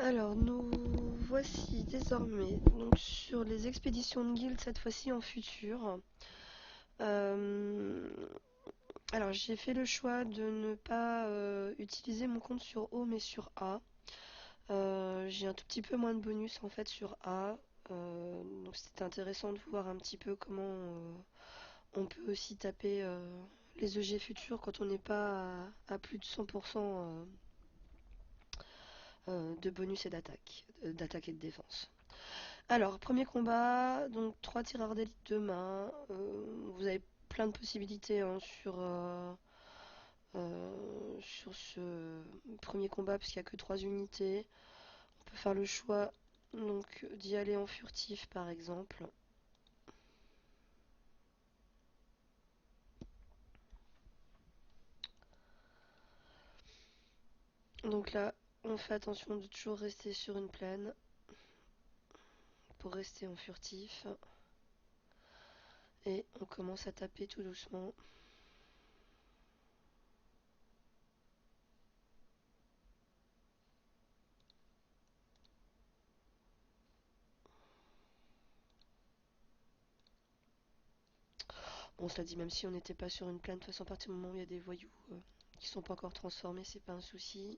Alors, nous voici désormais donc sur les expéditions de guilde, cette fois-ci en futur. Euh, alors, j'ai fait le choix de ne pas utiliser mon compte sur O mais sur A. J'ai un tout petit peu moins de bonus en fait sur A. Donc, c'était intéressant de voir un petit peu comment on peut aussi taper les EG futurs quand on n'est pas à plus de 100% de bonus et d'attaque et de défense. Alors, premier combat, donc 3 tireurs d'élite de main. Vous avez plein de possibilités hein, sur ce premier combat, puisqu'il n'y a que 3 unités. On peut faire le choix donc d'y aller en furtif par exemple. Donc là, on fait attention de toujours rester sur une plaine pour rester en furtif. Et on commence à taper tout doucement. Bon, cela dit, même si on n'était pas sur une plaine, de toute façon, à partir du moment où il y a des voyous qui sont pas encore transformés, c'est pas un souci.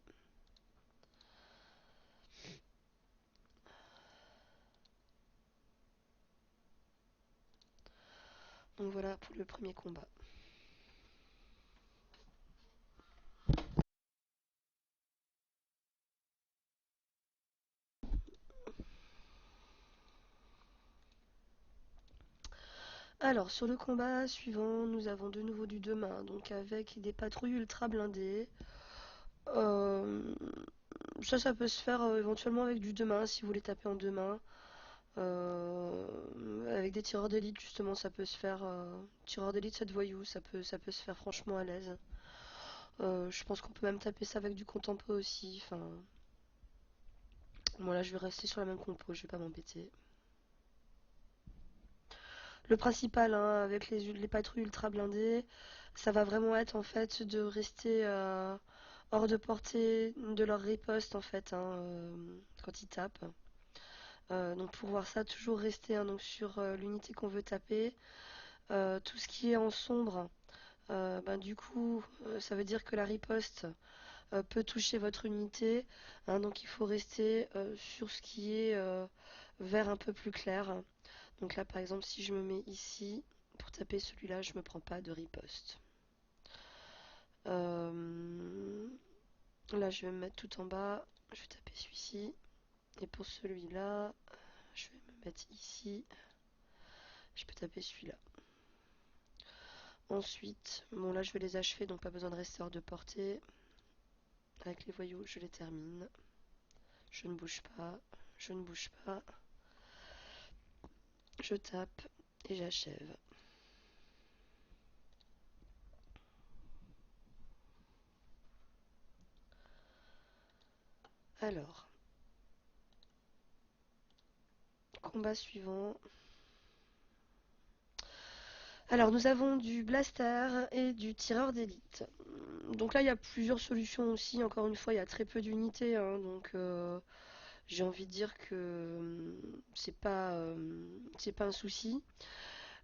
Donc voilà pour le premier combat. Alors sur le combat suivant, nous avons de nouveau du 2 mains, donc avec des patrouilles ultra blindées. Euh, ça peut se faire éventuellement avec du 2 mains si vous voulez taper en 2 mains. Avec des tireurs d'élite justement ça peut se faire. Tireurs d'élite 7 voyous, ça peut se faire franchement à l'aise. Je pense qu'on peut même taper ça avec du contempo aussi. Enfin, bon là je vais rester sur la même compo, je vais pas m'embêter. Le principal, hein, avec les patrouilles ultra blindées, ça va vraiment être en fait de rester hors de portée de leur riposte en fait hein, quand ils tapent. Donc pour voir ça, toujours rester hein, donc sur l'unité qu'on veut taper. Tout ce qui est en sombre, ben, du coup, ça veut dire que la riposte peut toucher votre unité. Hein, donc il faut rester sur ce qui est vert un peu plus clair. Donc là, par exemple, si je me mets ici, pour taper celui-là, je ne me prends pas de riposte. Là, je vais me mettre tout en bas. Je vais taper celui-ci. Et pour celui-là, je vais me mettre ici. Je peux taper celui-là. Ensuite, bon là, je vais les achever, donc pas besoin de rester hors de portée. Avec les voyous, je les termine. Je ne bouge pas. Je ne bouge pas. Je tape et j'achève. Alors, combat suivant. Alors, nous avons du blaster et du tireur d'élite. Donc là, il y a plusieurs solutions aussi. Encore une fois, il y a très peu d'unités, hein, donc j'ai envie de dire que c'est pas un souci.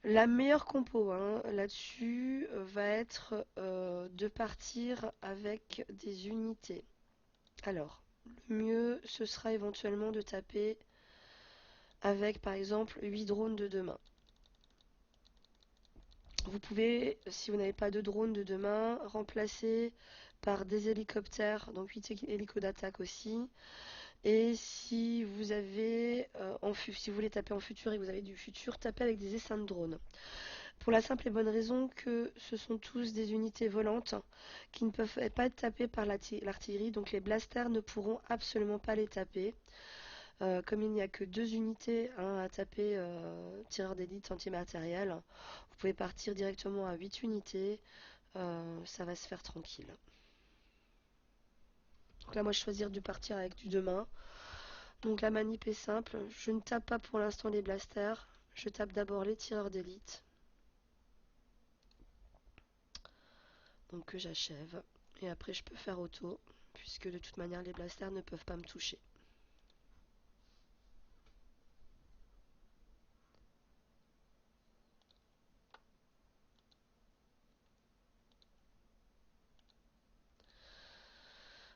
La meilleure compo hein, là-dessus va être de partir avec des unités. Alors, le mieux, ce sera éventuellement de taper avec, par exemple, 8 drones de 2 mains. Vous pouvez, si vous n'avez pas de drone de 2 mains, remplacer par des hélicoptères, donc 8 hélicos d'attaque aussi. Et si vous avez, si vous voulez taper en futur et que vous avez du futur, tapez avec des essaims de drones. Pour la simple et bonne raison que ce sont tous des unités volantes qui ne peuvent pas être tapées par l'artillerie, donc les blasters ne pourront absolument pas les taper. Comme il n'y a que 2 unités hein, à taper tireur d'élite antimatériel, vous pouvez partir directement à 8 unités, ça va se faire tranquille. Donc là moi je choisis de partir avec du 2 mains. Donc la manip est simple, je ne tape pas pour l'instant les blasters, je tape d'abord les tireurs d'élite. Donc que j'achève. Et après je peux faire auto, puisque de toute manière les blasters ne peuvent pas me toucher.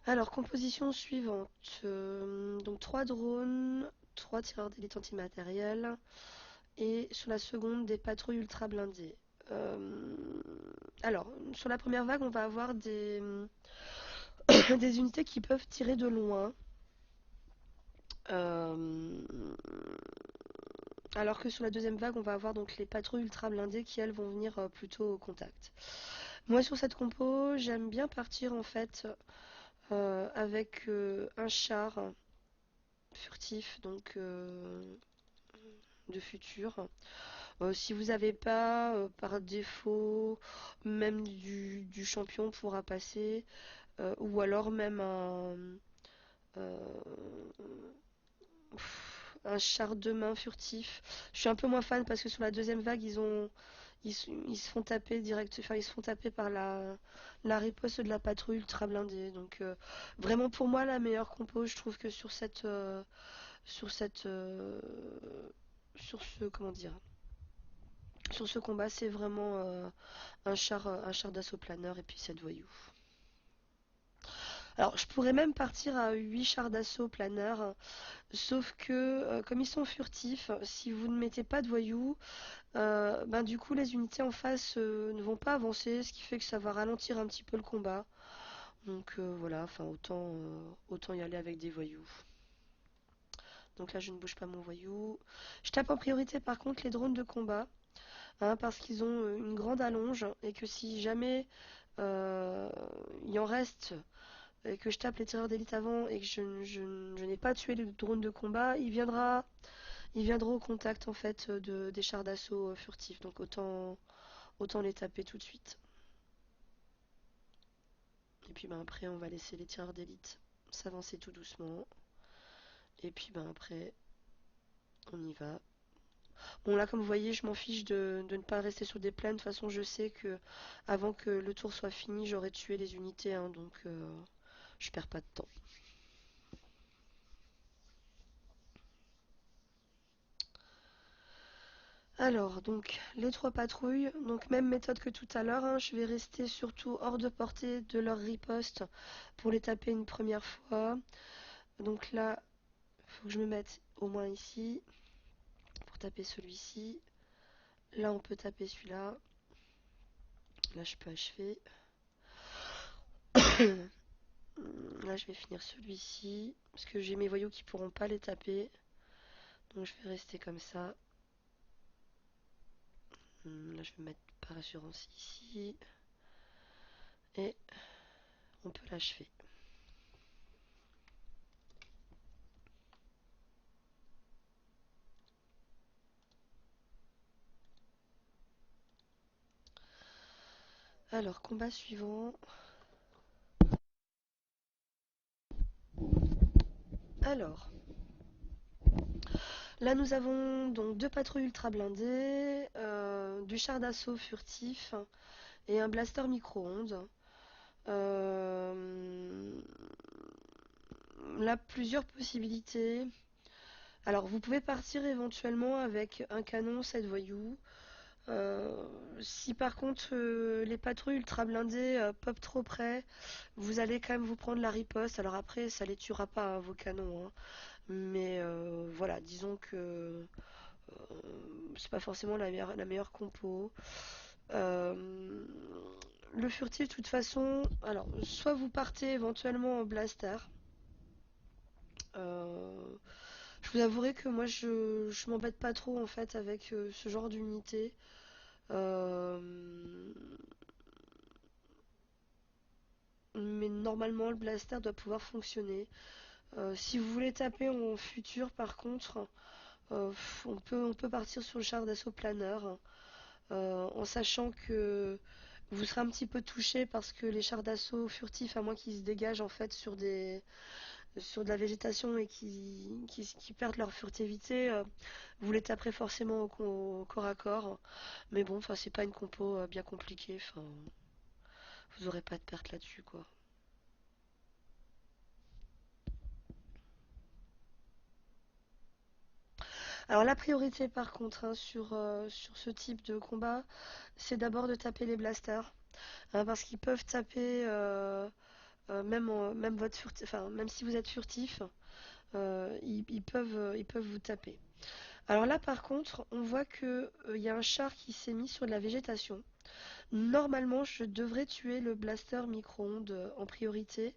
Alors, composition suivante. Donc 3 drones, 3 tireurs d'élite antimatériel. Et sur la seconde, des patrouilles ultra blindées. Euh, alors, sur la première vague, on va avoir des unités qui peuvent tirer de loin. Euh, alors que sur la deuxième vague, on va avoir donc les patrouilles ultra blindées qui, elles, vont venir plutôt au contact. Moi, sur cette compo, j'aime bien partir en fait avec un char furtif, donc de futur. Si vous n'avez pas, par défaut, même du champion pourra passer, ou alors même euh, un char de main furtif. Je suis un peu moins fan parce que sur la deuxième vague, ils se font taper direct, enfin ils se font taper par la riposte de la patrouille ultra blindée. Donc vraiment pour moi la meilleure compo, je trouve que sur cette, sur ce, comment dire, sur ce combat, c'est vraiment un char d'assaut planeur et puis 7 voyous. Alors, je pourrais même partir à 8 chars d'assaut planeurs, sauf que, comme ils sont furtifs, si vous ne mettez pas de voyous, ben, du coup, les unités en face ne vont pas avancer, ce qui fait que ça va ralentir un petit peu le combat. Donc voilà, enfin, autant y aller avec des voyous. Donc là, je ne bouge pas mon voyou. Je tape en priorité, par contre, les drones de combat. Hein, parce qu'ils ont une grande allonge et que si jamais euh, il en reste et que je tape les tireurs d'élite avant et que je n'ai pas tué le drone de combat, il viendra au contact en fait des chars d'assaut furtifs. Donc autant les taper tout de suite. Et puis ben, après on va laisser les tireurs d'élite s'avancer tout doucement. Et puis ben, après on y va. Bon là comme vous voyez je m'en fiche de ne pas rester sur des plaines. De toute façon je sais que avant que le tour soit fini j'aurais tué les unités. Hein, donc je perds pas de temps. Alors donc les 3 patrouilles. Donc même méthode que tout à l'heure. Hein, je vais rester surtout hors de portée de leur riposte pour les taper une première fois. Donc là il faut que je me mette au moins ici pour taper celui-ci. Là on peut taper celui-là. Là je peux achever. Là, je vais finir celui-ci. Parce que j'ai mes voyous qui pourront pas les taper. Donc, je vais rester comme ça. Là, je vais mettre par assurance ici. Et on peut l'achever. Alors, combat suivant. Alors, là, nous avons donc 2 patrouilles ultra blindées, du char d'assaut furtif et un blaster micro-ondes. Euh, Là, plusieurs possibilités. Alors, vous pouvez partir éventuellement avec un canon 7 voyous. Euh, Si par contre les patrouilles ultra blindées pop trop près, vous allez quand même vous prendre la riposte. Alors après, ça les tuera pas hein, vos canons. Hein. Mais voilà, disons que c'est pas forcément la meilleure compo. Euh, le furtif, de toute façon, alors soit vous partez éventuellement en blaster. Euh, je vous avouerai que moi je m'embête pas trop en fait avec ce genre d'unité. Euh, mais normalement le blaster doit pouvoir fonctionner. Si vous voulez taper en futur par contre, on peut partir sur le char d'assaut planeur en sachant que vous serez un petit peu touché parce que les chars d'assaut furtifs, à moins qu'ils se dégagent en fait sur de la végétation et qui perdent leur furtivité, vous les taperez forcément au corps à corps. Mais bon, enfin c'est pas une compo bien compliquée, enfin vous aurez pas de perte là-dessus quoi. Alors la priorité par contre hein, sur ce type de combat, c'est d'abord de taper les blasters. Hein, parce qu'ils peuvent taper même si vous êtes furtif, ils peuvent vous taper. Alors là, par contre, on voit que il y a un char qui s'est mis sur de la végétation. Normalement, je devrais tuer le blaster micro-ondes en priorité,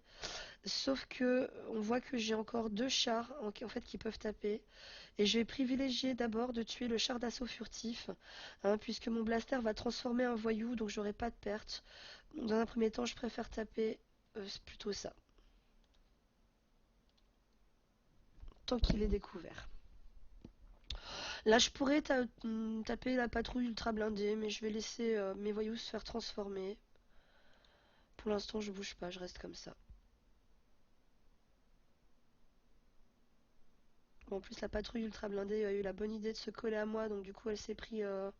sauf que on voit que j'ai encore deux chars en fait qui peuvent taper, et je vais privilégier d'abord de tuer le char d'assaut furtif, hein, puisque mon blaster va transformer un voyou, donc j'aurai pas de perte. Donc, dans un premier temps, je préfère taper plutôt ça, tant qu'il est découvert. Là, je pourrais taper la patrouille ultra blindée, mais je vais laisser mes voyous se faire transformer. Pour l'instant, je bouge pas, je reste comme ça. Bon, en plus, la patrouille ultra blindée a eu la bonne idée de se coller à moi, donc du coup, elle s'est pris euh,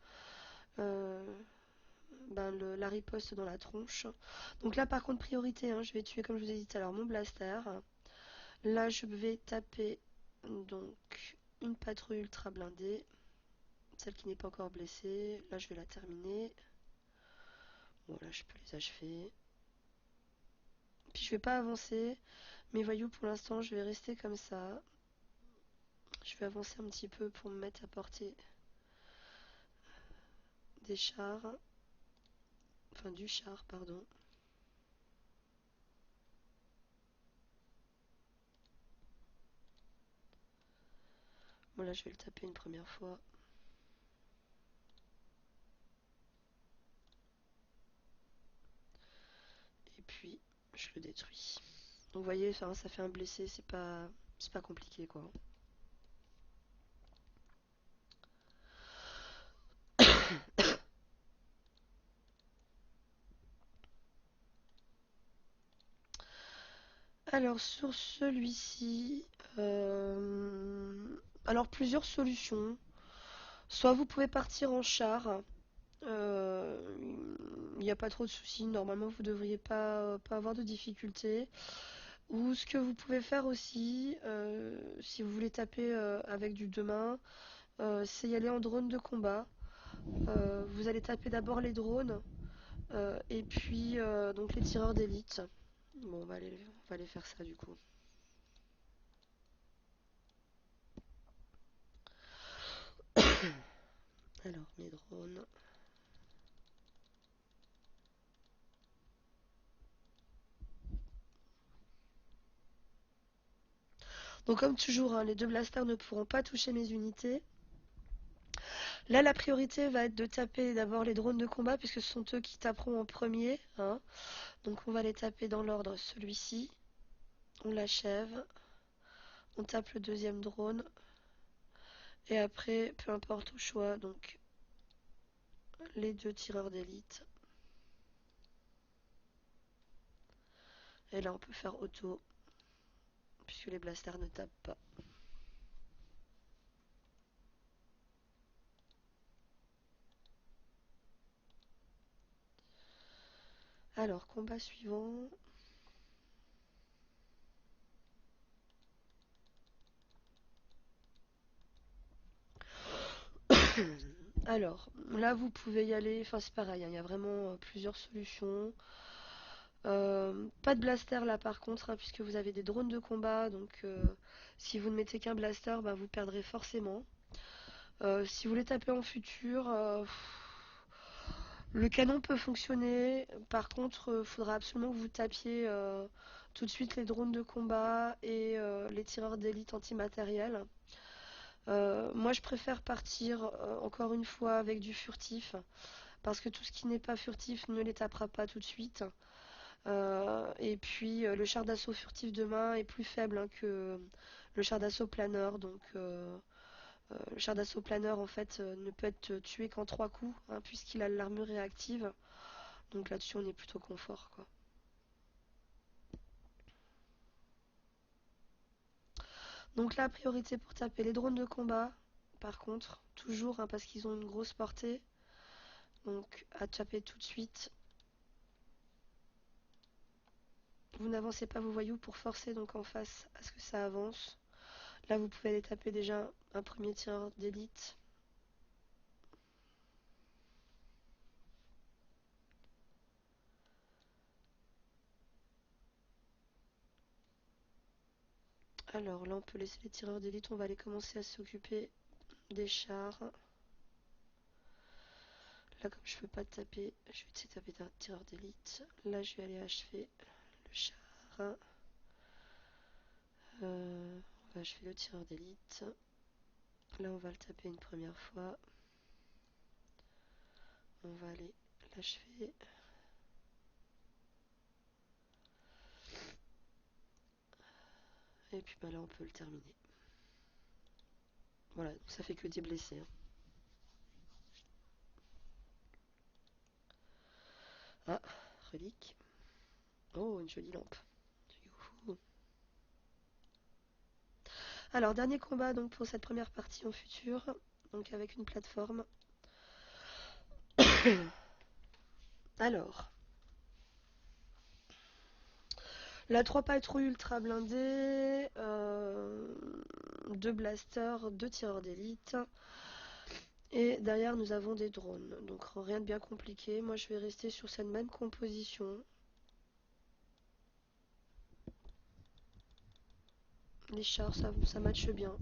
la riposte dans la tronche. Donc là, par contre, priorité, hein, je vais tuer, comme je vous ai dit tout à l'heure, mon blaster. Là, je vais taper donc une patrouille ultra blindée, celle qui n'est pas encore blessée. Là, je vais la terminer. Bon, là, je peux les achever. Puis je vais pas avancer. Mes voyous, pour l'instant, je vais rester comme ça. Je vais avancer un petit peu pour me mettre à portée des chars. Enfin, du char, pardon. Bon, là, je vais le taper une première fois. Et puis, je le détruis. Donc, vous voyez, enfin, ça fait un blessé, c'est pas compliqué, quoi. Alors, sur celui-ci, alors plusieurs solutions. Soit vous pouvez partir en char. euh, Il n'y a pas trop de soucis. Normalement, vous devriez pas avoir de difficultés. Ou ce que vous pouvez faire aussi, si vous voulez taper avec du deux mains, c'est y aller en drone de combat. Vous allez taper d'abord les drones et puis donc les tireurs d'élite. Bon, on va aller faire ça du coup. Alors, mes drones. Donc, comme toujours, hein, les deux blasters ne pourront pas toucher mes unités. Là, la priorité va être de taper d'abord les drones de combat, puisque ce sont eux qui taperont en premier, hein. Donc, on va les taper dans l'ordre. Celui-ci, on l'achève. On tape le deuxième drone. Et après, peu importe au choix, donc les deux tireurs d'élite. Et là, on peut faire auto, puisque les blasters ne tapent pas. Alors, combat suivant. Alors, là, vous pouvez y aller. Enfin, c'est pareil, hein, il y a vraiment plusieurs solutions. Pas de blaster là par contre, hein, puisque vous avez des drones de combat, donc si vous ne mettez qu'un blaster, bah, vous perdrez forcément. Si vous voulez taper en futur, le canon peut fonctionner. Par contre, il faudra absolument que vous tapiez tout de suite les drones de combat et les tireurs d'élite antimatériel. Moi, je préfère partir encore une fois avec du furtif, parce que tout ce qui n'est pas furtif ne les tapera pas tout de suite. Et puis le char d'assaut furtif de main est plus faible hein, que le char d'assaut planeur. Donc le char d'assaut planeur en fait ne peut être tué qu'en trois coups hein, puisqu'il a l'armure réactive. Donc là-dessus on est plutôt confort quoi. Donc la priorité pour taper les drones de combat. Par contre, toujours hein, parce qu'ils ont une grosse portée. Donc à taper tout de suite. Vous n'avancez pas vos voyous pour forcer donc en face à ce que ça avance. Là vous pouvez aller taper déjà un premier tireur d'élite. Alors là, on peut laisser les tireurs d'élite. On va aller commencer à s'occuper des chars. Là, comme je peux pas taper, je vais essayer de taper un tireur d'élite. Là, je vais aller achever le char. On va achever le tireur d'élite. Là, on va le taper une première fois. On va aller l'achever. Et puis bah là, on peut le terminer. Voilà, donc ça fait que 10 blessés. Hein. Ah, relique. Oh, une jolie lampe. Youhou. Alors, dernier combat donc pour cette première partie en futur. Donc avec une plateforme. Alors, la 3 patrouilles ultra blindées, 2 blasters, 2 tireurs d'élite. Et derrière, nous avons des drones. Donc rien de bien compliqué. Moi, je vais rester sur cette même composition. Les chars, ça matche bien.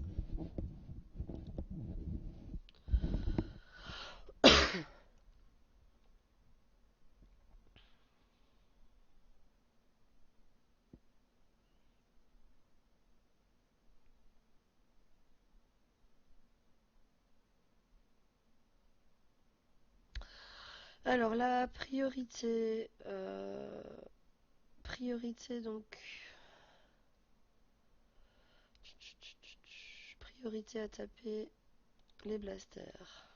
Alors la priorité, donc priorité à taper les blasters.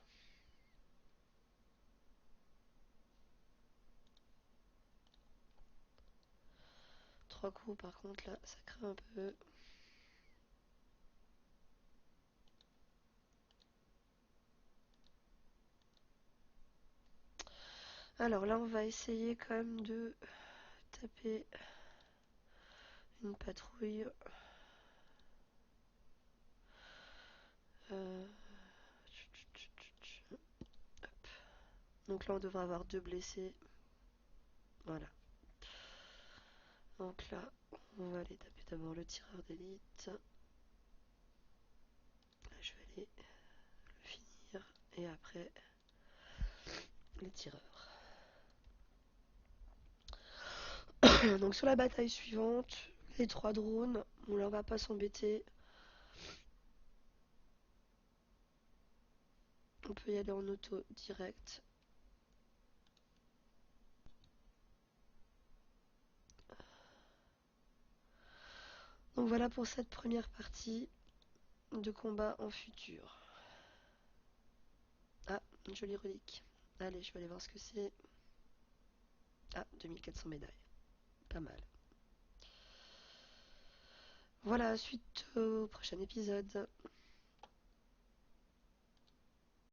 3 coups par contre là, ça craint un peu. Alors là, on va essayer quand même de taper une patrouille. Euh, Donc là, on devrait avoir 2 blessés. Voilà. Donc là, on va aller taper d'abord le tireur d'élite. Là, je vais aller le finir. Et après, les tireurs. Donc sur la bataille suivante, les 3 drones. Bon là, on va pas s'embêter. On peut y aller en auto direct. Donc voilà pour cette première partie de combat en futur. Ah, une jolie relique. Allez, je vais aller voir ce que c'est. Ah, 2400 médailles. Pas mal. Voilà, suite au prochain épisode.